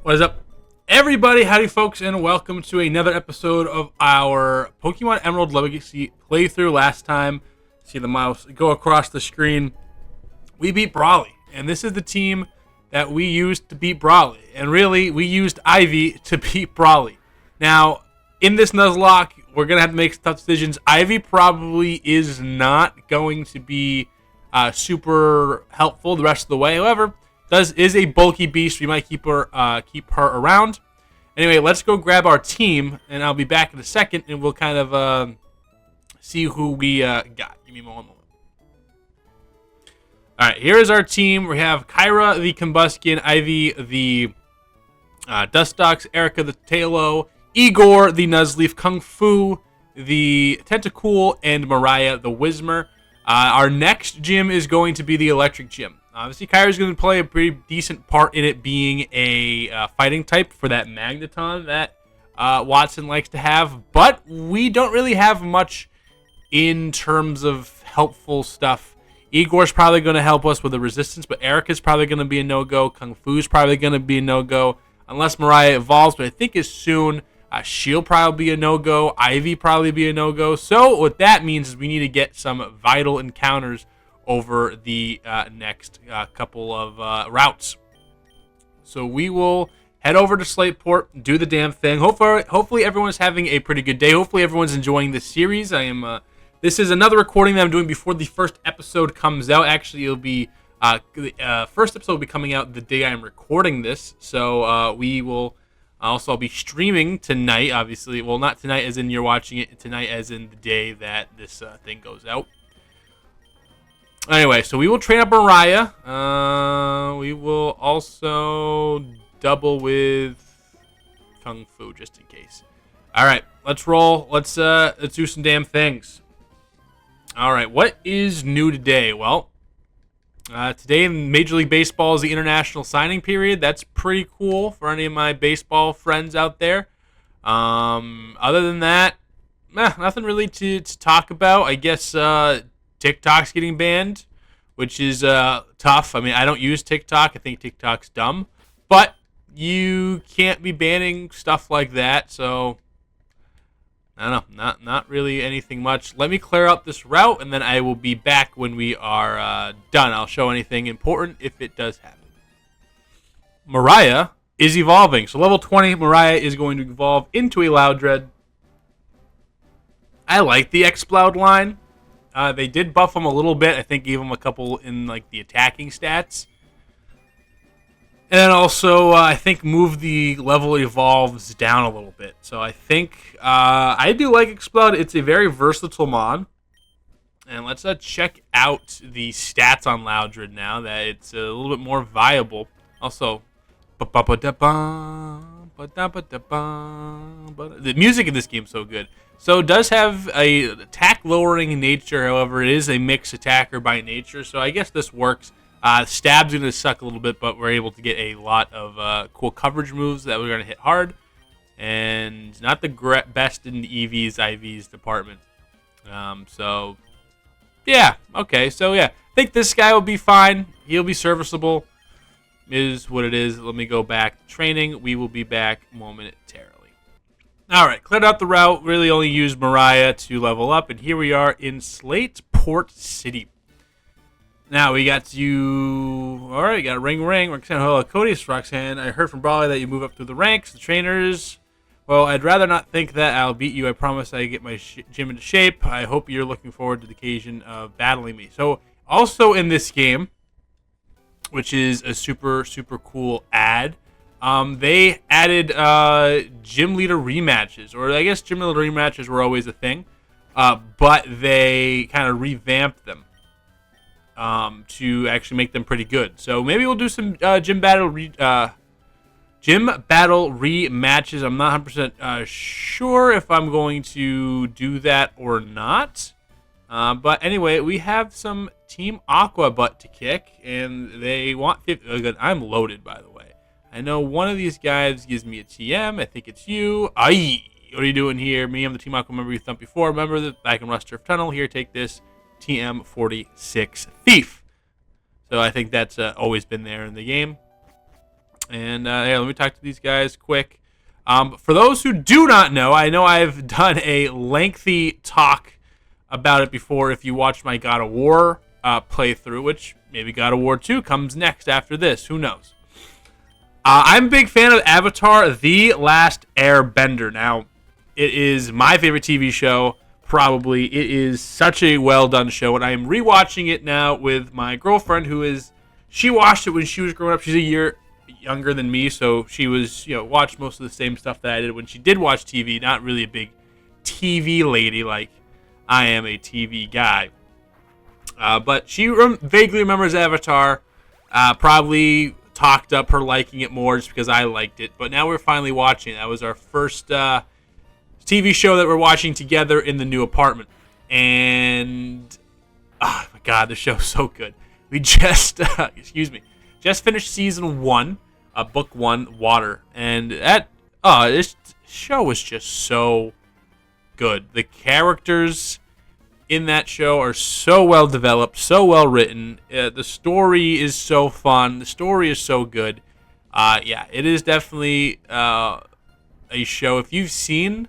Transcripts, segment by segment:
What is up, everybody? Howdy, folks, and welcome to another episode of our Pokemon Emerald Legacy playthrough. Last time, see the mouse go across the screen, we beat Brawly, and this is the team that we used to beat Brawly. And really, we used Ivy to beat Brawly. Now, in this Nuzlocke, we're going to have to make some tough decisions. Ivy probably is not going to be super helpful the rest of the way. However, is a bulky beast. We might keep her around. Anyway, let's go grab our team, and I'll be back in a second, and we'll kind of see who we got. Give me one moment. All right, here is our team. We have Kyra the Combuskin, Ivy the Dustox, Erica the Talo, Igor the Nuzleaf, Kung Fu the Tentacool, and Mariah the Whismer. Our next gym is going to be the Electric Gym. Obviously, Kyra's going to play a pretty decent part in it, being a fighting type for that Magneton that Watson likes to have. But we don't really have much in terms of helpful stuff. Igor's probably going to help us with the resistance, but Erica's probably going to be a no-go. Kung Fu's probably going to be a no-go, unless Mariah evolves, but I think as soon. She'll probably be a no-go. Ivy probably be a no-go. So what that means is we need to get some vital encounters over the next couple of routes. So we will head over to Slateport, do the damn thing. Hopefully everyone's having a pretty good day. Hopefully everyone's enjoying this series. This is another recording that I'm doing before the first episode comes out. Actually, it'll be the first episode will be coming out the day I'm recording this. So we will also, I'll be streaming tonight. Obviously, well, not tonight as in you're watching it. Tonight as in the day that this thing goes out. Anyway, so we will train up Mariah. We will also double with Kung Fu just in case. All right, let's roll. Let's do some damn things. All right, what is new today? Well, today in Major League Baseball is the international signing period. That's pretty cool for any of my baseball friends out there. Other than that, nothing really to talk about. I guess TikTok's getting banned, which is tough. I mean, I don't use TikTok. I think TikTok's dumb. But you can't be banning stuff like that, so I don't know. Not really anything much. Let me clear up this route, and then I will be back when we are done. I'll show anything important if it does happen. Mariah is evolving. So level 20, Mariah is going to evolve into a Loudred. I like the Exploud line. They did buff him a little bit. I think gave him a couple in like the attacking stats. And then also, I think move the level evolves down a little bit. So I think I do like Explode. It's a very versatile mod. And let's check out the stats on Loudred now that it's a little bit more viable. Also, the music in this game is so good. So it does have a attack lowering nature. However, it is a mixed attacker by nature. So I guess this works. Stab's going to suck a little bit, but we're able to get a lot of cool coverage moves that we're going to hit hard. And not the best in the EVs, IVs department. So, yeah. Okay, so yeah. I think this guy will be fine. He'll be serviceable. Is what it is. Let me go back to training. We will be back momentarily. All right, cleared out the route. Really only used Mariah to level up. And here we are in Slateport City. Now we got you. All right, got ring. Roxanne, hello, Cody, Roxanne. I heard from Brawley that you move up through the ranks. The trainers. Well, I'd rather not think that. I'll beat you. I promise I get my gym into shape. I hope you're looking forward to the occasion of battling me. So, also in this game, which is a super cool ad, they added gym leader rematches, or I guess gym leader rematches were always a thing, but they kind of revamped them. To actually make them pretty good. So maybe we'll do some gym battle rematches. I'm not 100% sure if I'm going to do that or not. But anyway, we have some Team Aqua butt to kick, and they want 50. Oh, good. I'm loaded, by the way. I know one of these guys gives me a TM. I think it's you. Aye. What are you doing here? Me, I'm the Team Aqua member you thumped before. Remember that back in Rust Turf Tunnel. Here, take this. TM46 Thief. So I think that's always been there in the game. And yeah, let me talk to these guys quick. For those who do not know, I know I've done a lengthy talk about it before. If you watched my God of War playthrough, which maybe God of War 2 comes next after this, who knows? I'm a big fan of Avatar: The Last Airbender. Now, it is my favorite TV show, probably. It is such a well-done show, and I am rewatching it now with my girlfriend, she watched it when she was growing up. She's a year younger than me, so she was, watched most of the same stuff that I did when she did watch TV. Not really a big TV lady like I am a TV guy. But she vaguely remembers Avatar, probably talked up her liking it more just because I liked it. But now we're finally watching it. That was our first TV show that we're watching together in the new apartment. And, oh my God, the show's so good. We just, just finished season 1, book 1, Water. And this show was just so good. The characters in that show are so well developed, so well written. The story is so fun. The story is so good. Yeah, it is definitely a show. If you've seen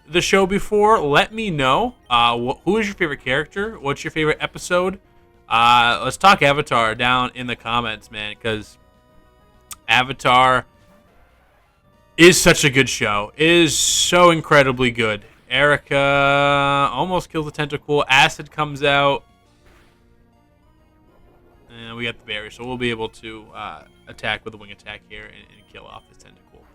the show before, let me know. Who is your favorite character? What's your favorite episode? Let's talk Avatar down in the comments, man, because Avatar is such a good show. It is so incredibly good. Erica almost kills the tentacle. Acid comes out. And we got the barrier, so we'll be able to attack with a wing attack here and kill off this tentacle.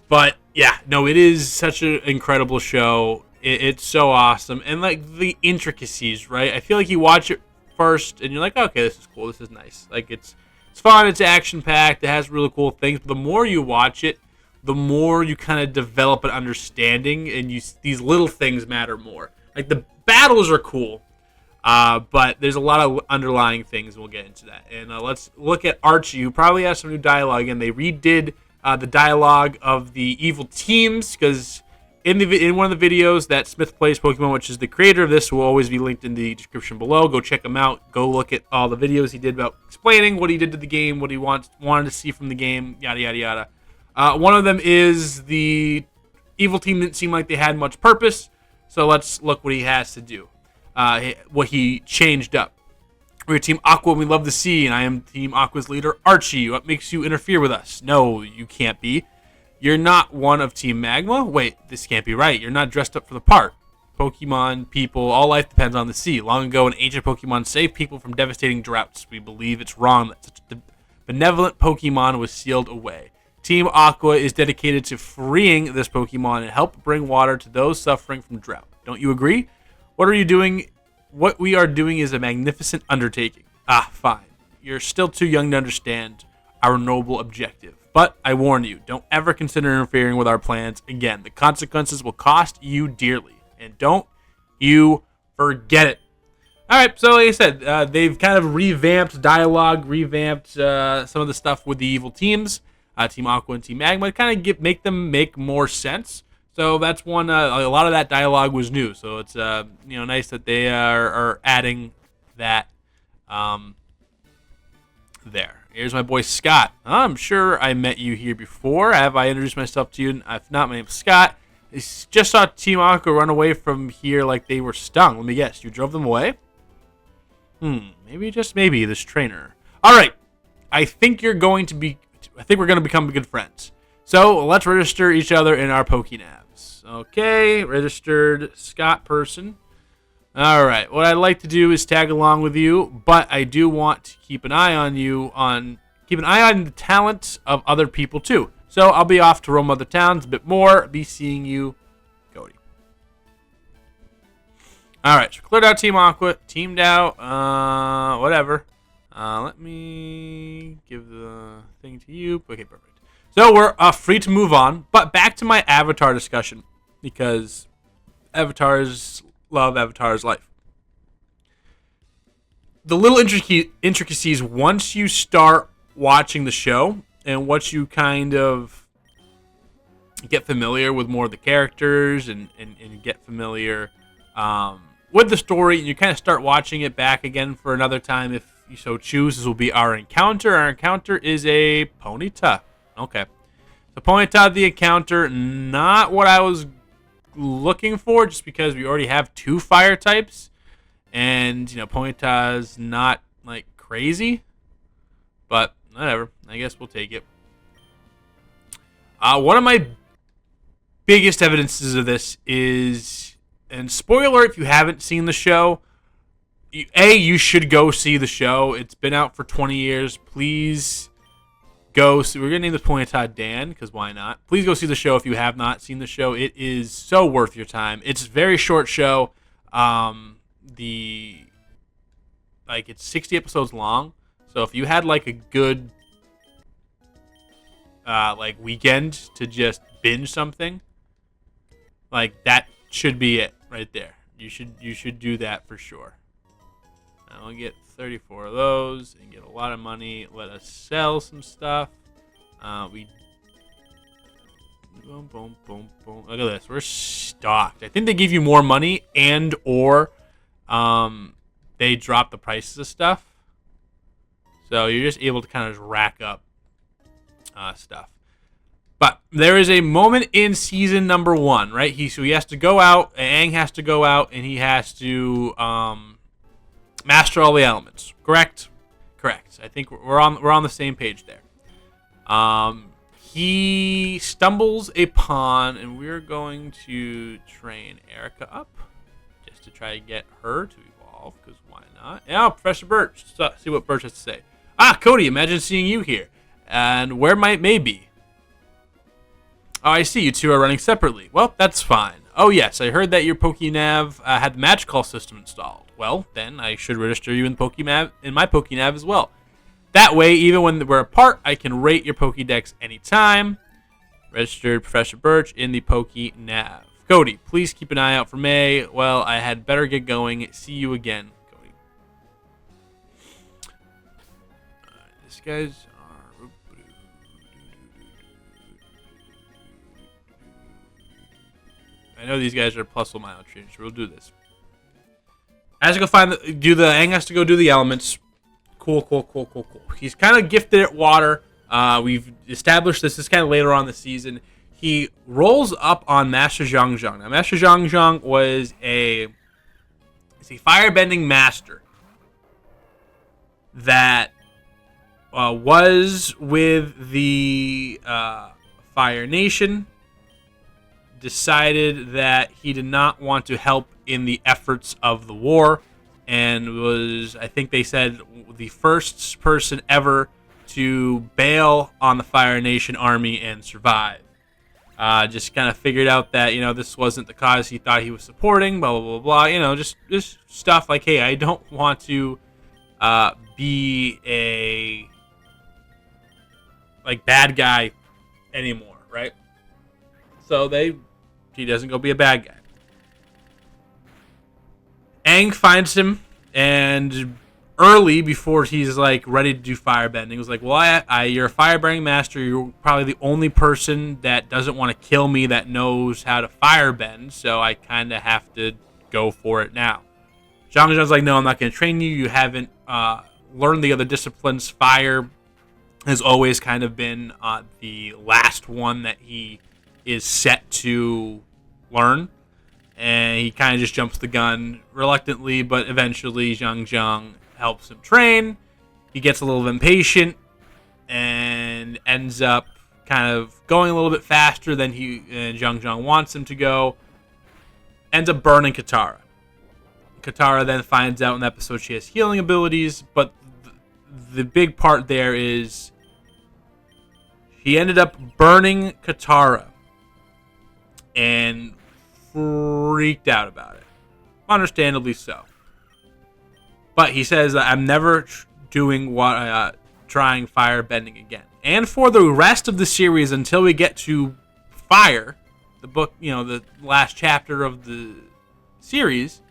But, yeah, no, it is such an incredible show. It's so awesome. And, like, the intricacies, right? I feel like you watch it first, and you're like, okay, this is cool. This is nice. Like, it's fun. It's action-packed. It has really cool things. But the more you watch it, the more you kind of develop an understanding, and these little things matter more. Like, the battles are cool, but there's a lot of underlying things, and we'll get into that. And let's look at Archie, who probably has some new dialogue, and they redid the dialogue of the evil teams, because in one of the videos that Smith Plays Pokemon, which is the creator of this, will always be linked in the description below. Go check him out. Go look at all the videos he did about explaining what he did to the game, what he wanted to see from the game, yada, yada, yada. One of them is the evil team didn't seem like they had much purpose, so let's look what he has to do, what he changed up. We're Team Aqua, and we love the sea, and I am Team Aqua's leader, Archie. What makes you interfere with us? No, you can't be. You're not one of Team Magma? Wait, this can't be right. You're not dressed up for the part. Pokemon, people, all life depends on the sea. Long ago, an ancient Pokemon saved people from devastating droughts. We believe it's wrong that such a benevolent Pokemon was sealed away. Team Aqua is dedicated to freeing this Pokemon and help bring water to those suffering from drought. Don't you agree? What are you doing? What we are doing is a magnificent undertaking. Fine. You're still too young to understand our noble objective. But I warn you, don't ever consider interfering with our plans again. The consequences will cost you dearly. And don't you forget it. All right, so like I said, they've kind of revamped dialogue, revamped some of the stuff with the evil teams. Team Aqua and Team Magma, kind of make them make more sense. So that's one. A lot of that dialogue was new. So it's nice that they are adding that there. Here's my boy Scott. I'm sure I met you here before. Have I introduced myself to you? If not, my name's Scott. I just saw Team Aqua run away from here like they were stung. Let me guess. You drove them away? Maybe, just maybe, this trainer. All right. I think we're going to become good friends. So let's register each other in our Pokénavs. Okay, registered Scott person. All right, what I'd like to do is tag along with you, but I do want to keep an eye on keep an eye on the talents of other people too. So I'll be off to roam other towns a bit more. Be seeing you, Cody. All right, so cleared out Team Aqua, teamed out, whatever. Let me give the thing to you. Okay, perfect. So we're free to move on, but back to my Avatar discussion, because Avatars love Avatar's life. The little intricacies, once you start watching the show, and once you kind of get familiar with more of the characters and get familiar with the story, and you kind of start watching it back again for another time, if you so choose, this will be our encounter. Our encounter is a Ponyta. Okay. So Ponyta, the encounter, not what I was looking for, just because we already have 2 fire types. And, Ponyta's not, like, crazy. But, whatever. I guess we'll take it. One of my biggest evidences of this is, and spoiler if you haven't seen the show, you should go see the show. It's been out for 20 years. Please go. So we're going to name this Ponyta Dan, because why not? Please go see the show if you have not seen the show. It is so worth your time. It's a very short show. It's 60 episodes long. So if you had like a good weekend to just binge something, like that should be it right there. You should do that for sure. I'll get 34 of those and get a lot of money. Let us sell some stuff. Boom, boom, boom, boom. Look at this. We're stocked. I think they give you more money and or they drop the prices of stuff. So you're just able to kind of just rack up stuff. But there is a moment in season number 1, right? He has to go out, Aang has to go out, and he has to master all the elements. Correct? Correct. I think we're on the same page there. He stumbles upon, and we're going to train Erica up just to try to get her to evolve, because why not? Yeah, Professor Birch. Let's see what Birch has to say. Cody, imagine seeing you here. And where might May be? Oh, I see. You two are running separately. Well, that's fine. Oh, yes. I heard that your PokéNav had the match call system installed. Well, then I should register you in my PokéNav as well. That way, even when we're apart, I can rate your Pokédex anytime. Registered Professor Birch in the PokéNav. Cody, please keep an eye out for May. Well, I had better get going. See you again, Cody. These guys are... I know these guys are plus or minus change, so we'll do this. I have to go Aang has to go do the elements. Cool. He's kind of gifted at water. We've established this is kind of later on in the season. He rolls up on Master Zhang Zhang. Now, Master Zhang Zhang was a firebending master that was with the Fire Nation. Decided that he did not want to help in the efforts of the war, and was, I think they said, the first person ever to bail on the Fire Nation army and survive. Just kind of figured out that, this wasn't the cause he thought he was supporting, blah, blah, blah, blah. Just stuff like, hey, I don't want to be a bad guy anymore, right? So he doesn't go be a bad guy. Aang finds him, and early, before he's ready to do firebending, was like, well, you're a firebending master. You're probably the only person that doesn't want to kill me that knows how to firebend, so I kind of have to go for it now. Zhang Zhang's like, no, I'm not going to train you. You haven't learned the other disciplines. Fire has always kind of been the last one that he is set to learn, and he kind of just jumps the gun reluctantly, but eventually Zhang Zhang helps him train. He gets a little impatient and ends up kind of going a little bit faster than Zhang Zhang wants him to go. Ends up burning Katara. Katara then finds out in the episode she has healing abilities, but the big part there is he ended up burning Katara and freaked out about it. Understandably so. But he says, I'm never trying firebending again. And for the rest of the series, until we get to Fire, the book, the last chapter of the series,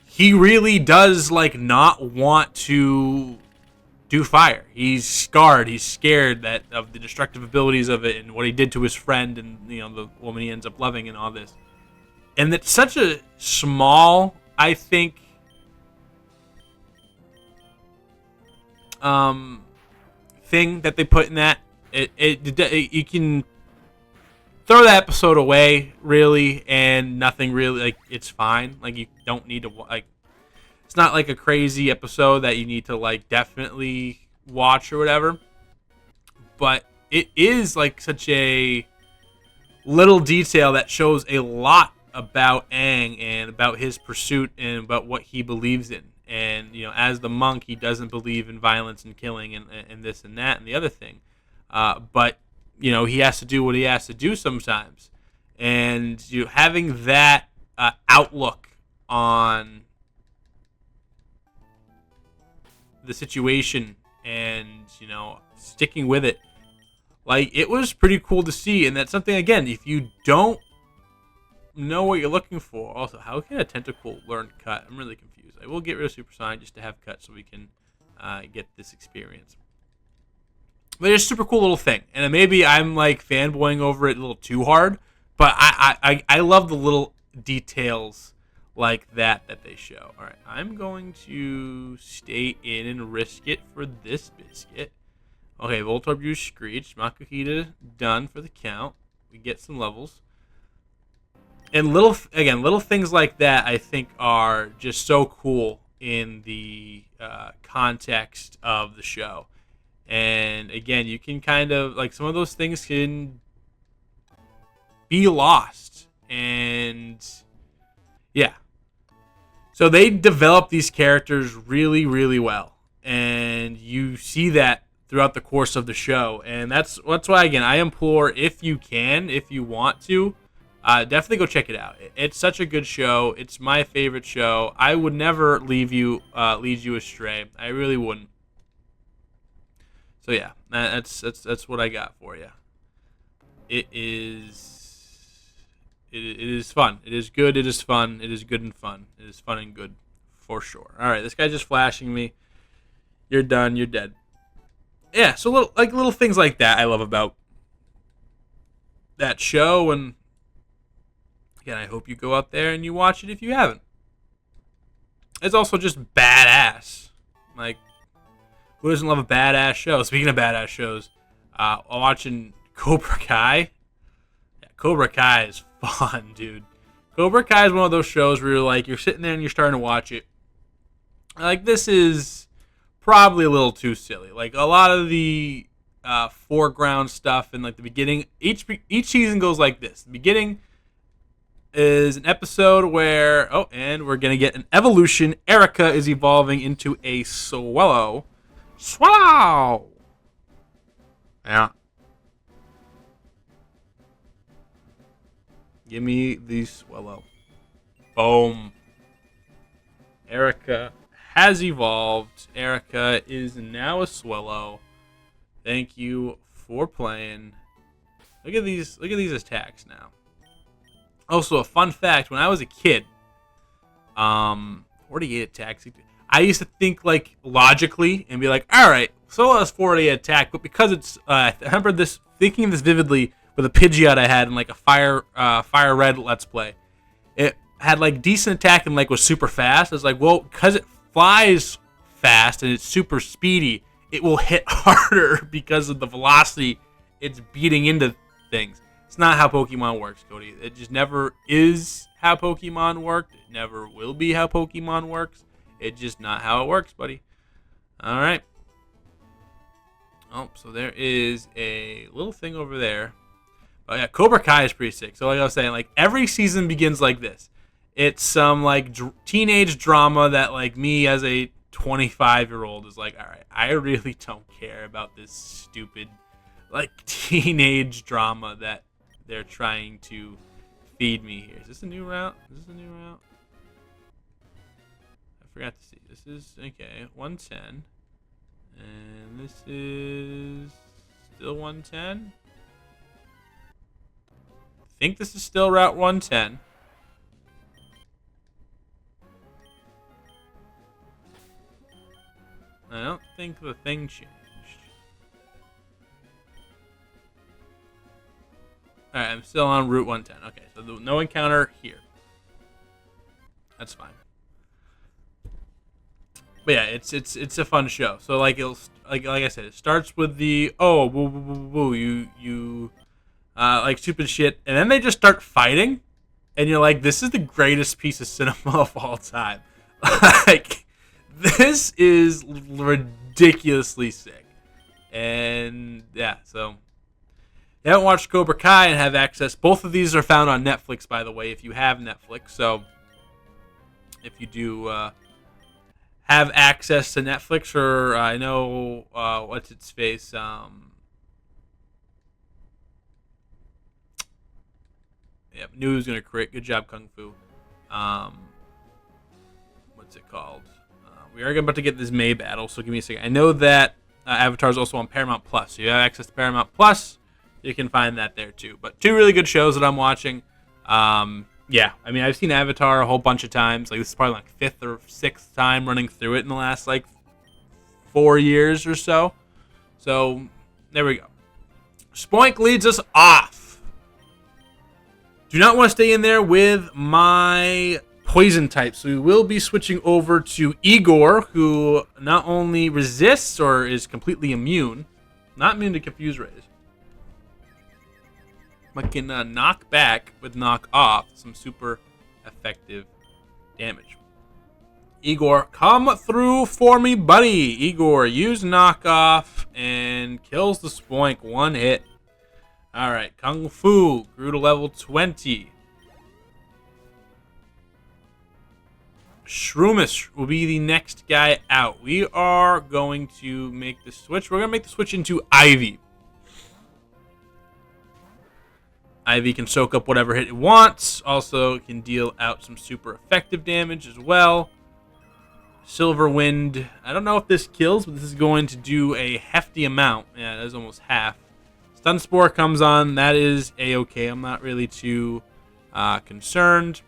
he really does, not want to do fire. He's scarred. He's scared of the destructive abilities of it and what he did to his friend and, the woman he ends up loving and all this. And it's such a small, I think, thing that they put in that. You can throw that episode away, really, and nothing really, like, it's fine. Like, you don't need to, like, it's not like a crazy episode that you need to, like, definitely watch or whatever. But it is, like, such a little detail that shows a lot about Aang and about his pursuit and about what he believes in. And, you know, as the monk, he doesn't believe in violence and killing and this and that and the other thing. But, you know, he has to do what he has to do sometimes. And having that outlook on the situation and, you know, sticking with it, like, it was pretty cool to see. And that's something, again, if you don't know what you're looking for. Also, how can a tentacle learn cut? I'm really confused. I will get rid of Super Saiyan just to have cut so we can get this experience. But it's a super cool little thing. And maybe I'm, like, fanboying over it a little too hard, but I love the little details like that they show. All right, I'm going to stay in and risk it for this biscuit. Okay, Voltorb used Screech. Makuhita done for the count. We get some levels. And little things like that I think are just so cool in the context of the show. And again, you can kind of, like, some of those things can be lost. And yeah. So they develop these characters really, really well. And you see that throughout the course of the show. And that's why, again, I implore, if you can, if you want to, definitely go check it out. It's such a good show. It's my favorite show. I would never lead you astray. I really wouldn't. So yeah, that's what I got for you. It is fun. It is good. It is fun. It is good and fun. It is fun and good, for sure. All right, this guy's just flashing me. You're done. You're dead. Yeah. So little things like that I love about that show. And again, I hope you go out there and you watch it if you haven't. It's also just badass. Like, who doesn't love a badass show? Speaking of badass shows, watching Cobra Kai. Yeah, Cobra Kai is fun, dude. Cobra Kai is one of those shows where you're sitting there and you're starting to watch it. Like, this is probably a little too silly. Like, a lot of the foreground stuff in, like, the beginning, each season goes like this. The beginning is an episode where, and we're going to get an evolution. Erica is evolving into a Swallow. Swallow! Yeah. Give me the Swallow. Boom. Erica has evolved. Erica is now a Swallow. Thank you for playing. Look at these attacks now. Also, a fun fact, when I was a kid, 48 attacks. I used to think, like, logically and be like, all right, Swallow has 48 attack, but because it's, I remember thinking of this vividly with a Pidgeot I had in, like, a Fire Red Let's Play. It had, like, decent attack and, like, was super fast. I was like, well, because it flies fast and it's super speedy, it will hit harder because of the velocity it's beating into things. It's not how Pokemon works, Cody. It just never is how Pokemon worked. It never will be how Pokemon works. It's just not how it works, buddy. All right. Oh, so there is a little thing over there. Oh, yeah, Cobra Kai is pretty sick. So like I was saying, like, every season begins like this. It's some, like, teenage drama that, like, me as a 25-year-old is like, all right, I really don't care about this stupid, like, teenage drama that they're trying to feed me here. Is this a new route? I forgot to see. This is, okay, 110. And this is still 110. I think this is still Route 110. I don't think the thing changed. Alright, I'm still on Route 110. Okay, so no encounter here. That's fine. But yeah, it's a fun show. So like it'll like I said, it starts with the woo woo woo woo you like stupid shit, and then they just start fighting, and you're like, this is the greatest piece of cinema of all time. Like this is ridiculously sick, and yeah, so. You haven't watched Cobra Kai and have access. Both of these are found on Netflix, by the way, if you have Netflix. So if you do have access to Netflix, or I know what's its face, yeah, knew he was gonna create. Good job, Kung Fu. What's it called? We are about to get this May battle, so give me a second. I know that Avatar is also on Paramount Plus. So you have access to Paramount Plus. You can find that there too. But two really good shows that I'm watching. Yeah, I mean, I've seen Avatar a whole bunch of times. Like, this is probably like fifth or sixth time running through it in the last like 4 years or so. So there we go. Spoink leads us off. Do not want to stay in there with my poison type. So we will be switching over to Igor, who not only resists or is completely immune, not immune to Confuse Rays, but can knock back with knock off some super effective damage. Igor, come through for me, buddy. Igor, use knock off and kills the Spoink. One hit. All right, Kung Fu grew to level 20. Shroomish will be the next guy out. We are going to make the switch. We're going to make the switch into Ivy. Ivy can soak up whatever hit it wants. Also can deal out some super effective damage as well. Silver Wind. I don't know if this kills, but this is going to do a hefty amount. Yeah, that is almost half. Stun Spore comes on. That is a-okay. I'm not really too concerned.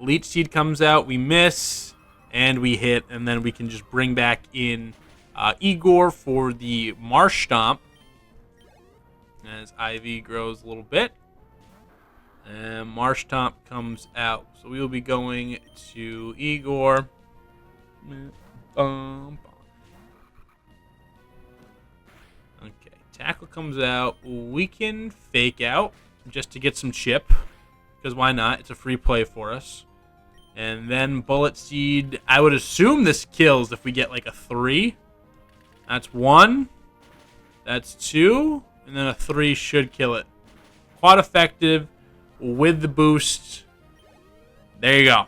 Leech Seed comes out. We miss. And we hit. And then we can just bring back in Igor for the Marsh Stomp. As Ivy grows a little bit. And Marsh Stomp comes out. So we will be going to Igor. Okay, Tackle comes out. We can Fake Out just to get some chip. Because why not? It's a free play for us. And then Bullet Seed. I would assume this kills if we get like a 3. That's 1. That's 2. And then a 3 should kill it. Quite effective with the boost. There you go.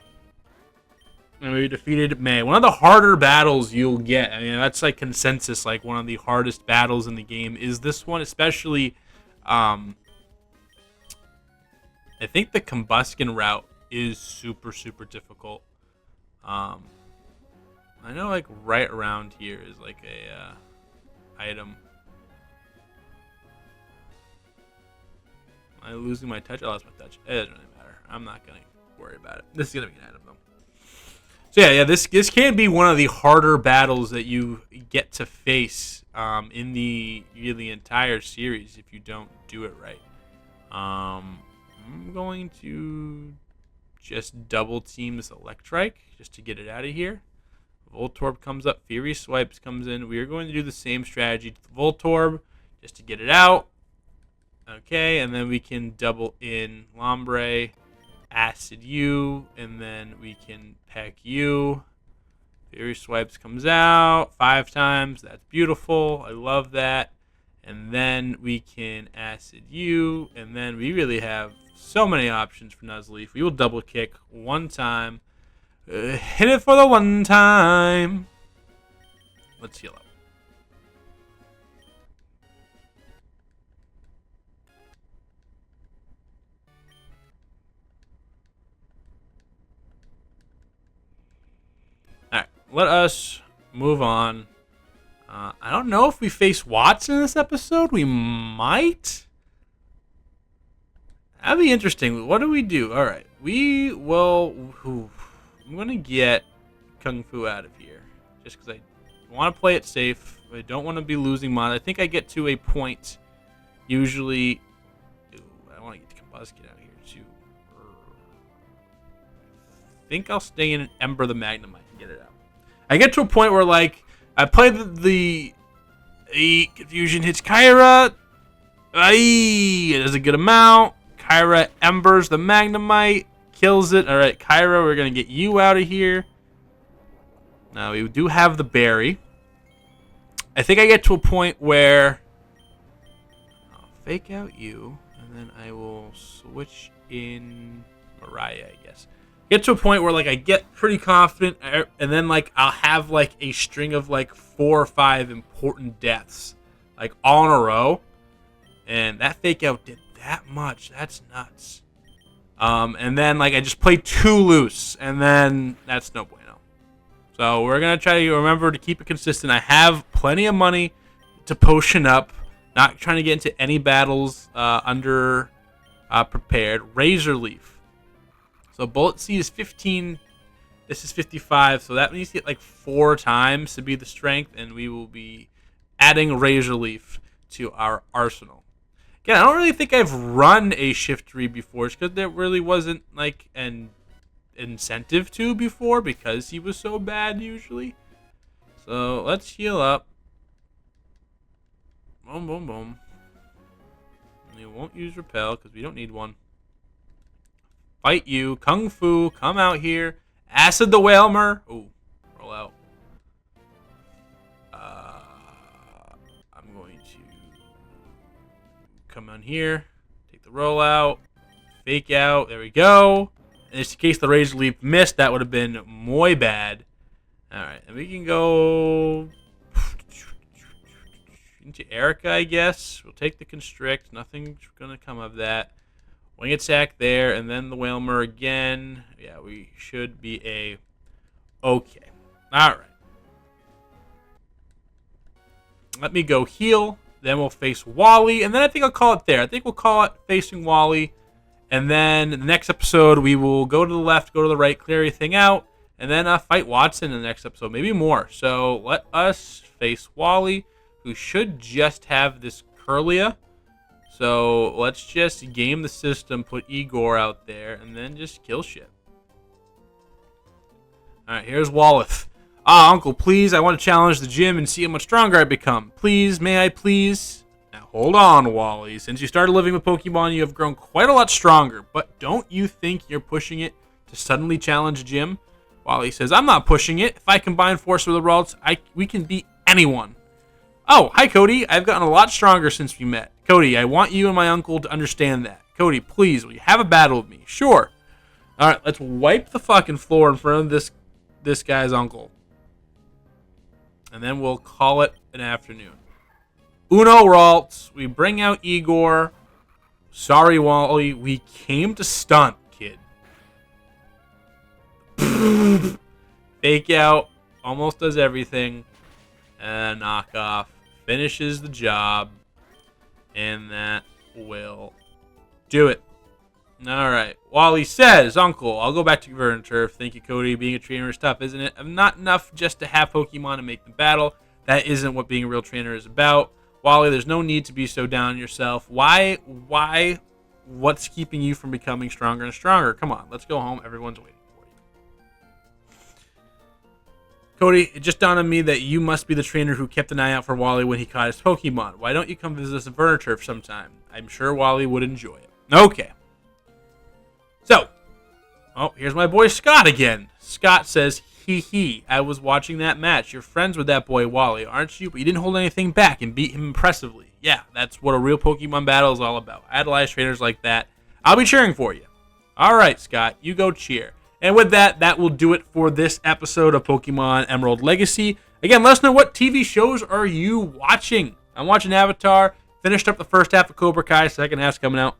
And we defeated May. One of the harder battles you'll get. I mean, that's like consensus. Like one of the hardest battles in the game is this one. Especially, I think the Combuskin route is super, super difficult. I know like right around here is like a item. Am I losing my touch? I lost my touch. It doesn't really matter. I'm not going to worry about it. This is going to be an item, though. So, yeah, this can be one of the harder battles that you get to face in the entire series if you don't do it right. I'm going to just double team this Electrike just to get it out of here. Voltorb comes up. Fury Swipes comes in. We are going to do the same strategy to the Voltorb just to get it out. Okay, and then we can double in Lombre, Acid U, and then we can Peck U. Fury Swipes comes out 5 times. That's beautiful. I love that. And then we can Acid U, and then we really have so many options for Nuzleaf. We will double kick 1 time. Hit it for the 1 time. Let's heal up. Let us move on. I don't know if we face Watson in this episode. We might. That'd be interesting. What do we do? All right. We will... I'm going to get Kung Fu out of here. Just because I want to play it safe. I don't want to be losing mod. I think I get to a point usually... Ooh, I want to get the Combuskin out of here too. I think I'll stay in Ember the Magnemite and get it out. I get to a point where, like, I play the Confusion hits Kyra. It does a good amount. Kyra embers the Magnemite. Kills it. Alright, Kyra, we're going to get you out of here. Now, we do have the berry. I think I get to a point where I'll fake out you, and then I will switch in Mariah, I guess. Get to a point where, like, I get pretty confident, and then, like, I'll have, like, a string of, like, 4 or 5 important deaths, like, all in a row. And that fake out did that much. That's nuts. And then, like, I just play too loose, and then that's no bueno. So we're going to try to remember to keep it consistent. I have plenty of money to potion up. Not trying to get into any battles under prepared. Razor Leaf. So Bullet Seed is 15. This is 55. So that means you get like 4 times to be the strength. And we will be adding Razor Leaf to our arsenal. Again, I don't really think I've run a Shiftry before. It's because there really wasn't like an incentive to before. Because he was so bad usually. So let's heal up. Boom, boom, boom. We won't use Repel because we don't need one. Fight you. Kung Fu, come out here. Acid the Whalmer. Ooh, roll out. I'm going to come on here. Take the roll out. Fake out. There we go. And just in case the Razor Leaf missed, that would have been muy bad. Alright, and we can go into Erica, I guess. We'll take the Constrict. Nothing's going to come of that. Wing Attack there, and then the Whalmer again. Yeah, we should be okay. Alright. Let me go heal. Then we'll face Wally, and then I think I'll call it there. I think we'll call it facing Wally. And then the next episode, we will go to the left, go to the right, clear everything out, and then fight Watson in the next episode. Maybe more. So let us face Wally, who should just have this Curlia. So let's just game the system, put Igor out there, and then just kill shit. Alright, here's Walleth. Uncle, please, I want to challenge the gym and see how much stronger I become. Please, may I please? Now, hold on, Wally. Since you started living with Pokemon, you have grown quite a lot stronger. But don't you think you're pushing it to suddenly challenge Jim? Wally says, I'm not pushing it. If I combine force with the results, we can beat anyone. Oh, hi, Cody. I've gotten a lot stronger since we met. Cody, I want you and my uncle to understand that. Cody, please, will you have a battle with me? Sure. All right, let's wipe the fucking floor in front of this guy's uncle. And then we'll call it an afternoon. Uno Ralts. We bring out Igor. Sorry, Wally. We came to stunt, kid. Fake out. Almost does everything. And knockoff. Finishes the job. And that will do it. Alright. Wally says, Uncle, I'll go back to Verdant Turf. Thank you, Cody. Being a trainer is tough, isn't it? I'm not enough just to have Pokemon and make them battle. That isn't what being a real trainer is about. Wally, there's no need to be so down on yourself. Why? What's keeping you from becoming stronger and stronger? Come on, let's go home. Everyone's waiting for you. Cody, it just dawned on me that you must be the trainer who kept an eye out for Wally when he caught his Pokemon. Why don't you come visit us at Verdant Turf sometime? I'm sure Wally would enjoy it. Okay. So, here's my boy Scott again. Scott says, hee, I was watching that match. You're friends with that boy Wally, aren't you? But you didn't hold anything back and beat him impressively. Yeah, that's what a real Pokemon battle is all about. Idolize trainers like that. I'll be cheering for you. All right, Scott, you go cheer. And with that, that will do it for this episode of Pokemon Emerald Legacy. Again, let us know, what TV shows are you watching? I'm watching Avatar. Finished up the first half of Cobra Kai. Second half's coming out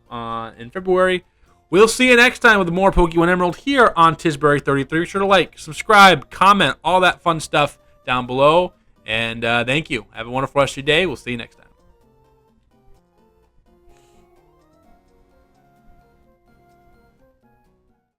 in February. We'll see you next time with more Pokemon Emerald here on Tisbury 33. Be sure to like, subscribe, comment, all that fun stuff down below. And thank you. Have a wonderful rest of your day. We'll see you next time.